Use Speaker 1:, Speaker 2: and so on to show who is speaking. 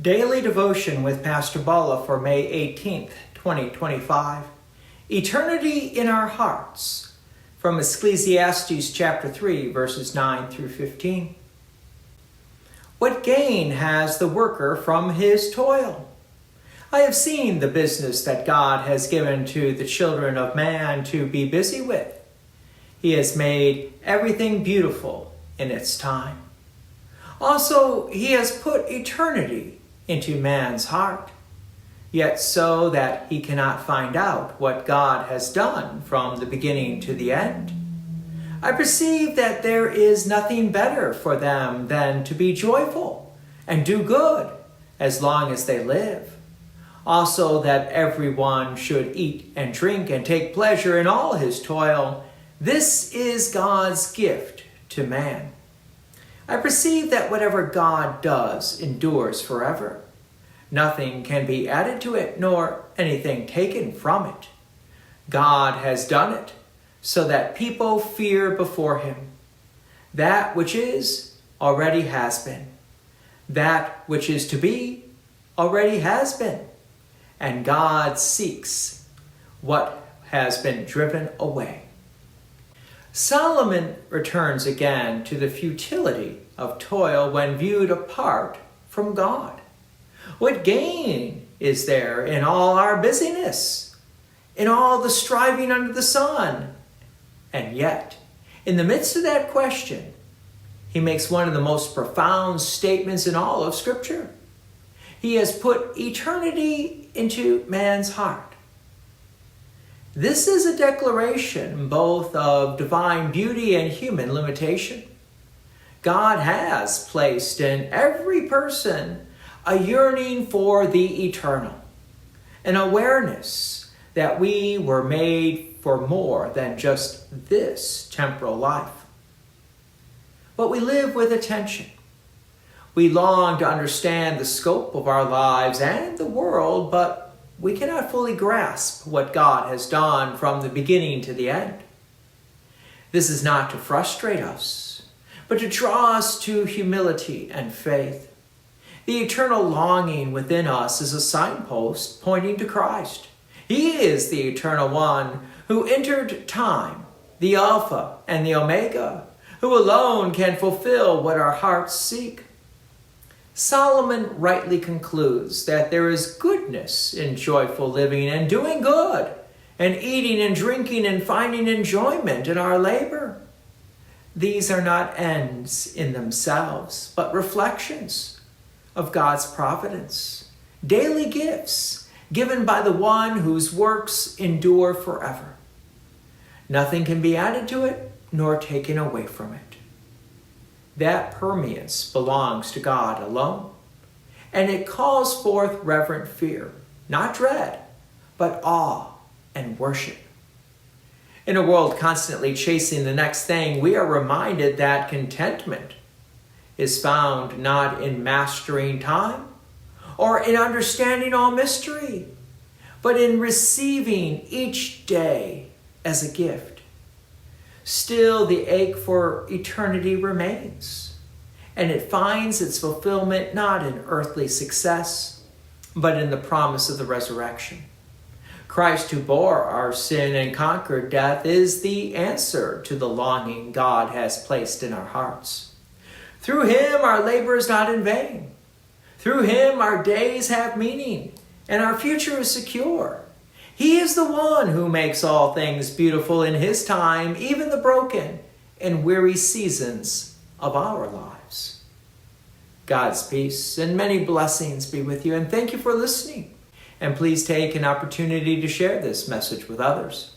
Speaker 1: Daily Devotion with Pastor Balla for May 18th, 2025. Eternity in our hearts, from Ecclesiastes chapter 3, verses 9 through 15. What gain has the worker from his toil? I have seen the business that God has given to the children of man to be busy with. He has made everything beautiful in its time. Also, he has put eternity into man's heart, yet so that he cannot find out what God has done from the beginning to the end. I perceive that there is nothing better for them than to be joyful and do good as long as they live. Also, that everyone should eat and drink and take pleasure in all his toil. This is God's gift to man. I perceive that whatever God does endures forever. Nothing can be added to it, nor anything taken from it. God has done it so that people fear before him. That which is already has been. That which is to be already has been. And God seeks what has been driven away. Solomon returns again to the futility of toil when viewed apart from God. What gain is there in all our busyness, in all the striving under the sun? And yet, in the midst of that question, he makes one of the most profound statements in all of Scripture. He has put eternity into man's heart. This is a declaration both of divine beauty and human limitation. God has placed in every person a yearning for the eternal, an awareness that we were made for more than just this temporal life. But we live with attention. We long to understand the scope of our lives and the world, but we cannot fully grasp what God has done from the beginning to the end. This is not to frustrate us, but to draw us to humility and faith. The eternal longing within us is a signpost pointing to Christ. He is the eternal one who entered time, the Alpha and the Omega, who alone can fulfill what our hearts seek. Solomon rightly concludes that there is goodness in joyful living and doing good, and eating and drinking and finding enjoyment in our labor. These are not ends in themselves, but reflections of God's providence, daily gifts given by the one whose works endure forever. Nothing can be added to it, nor taken away from it. That permanence belongs to God alone, and it calls forth reverent fear, not dread, but awe and worship. In a world constantly chasing the next thing, we are reminded that contentment is found not in mastering time or in understanding all mystery, but in receiving each day as a gift. Still, the ache for eternity remains, and it finds its fulfillment not in earthly success, but in the promise of the resurrection. Christ, who bore our sin and conquered death, is the answer to the longing God has placed in our hearts. Through him, our labor is not in vain. Through him, our days have meaning, and our future is secure. He is the one who makes all things beautiful in his time, even the broken and weary seasons of our lives. God's peace and many blessings be with you, and thank you for listening. And please take an opportunity to share this message with others.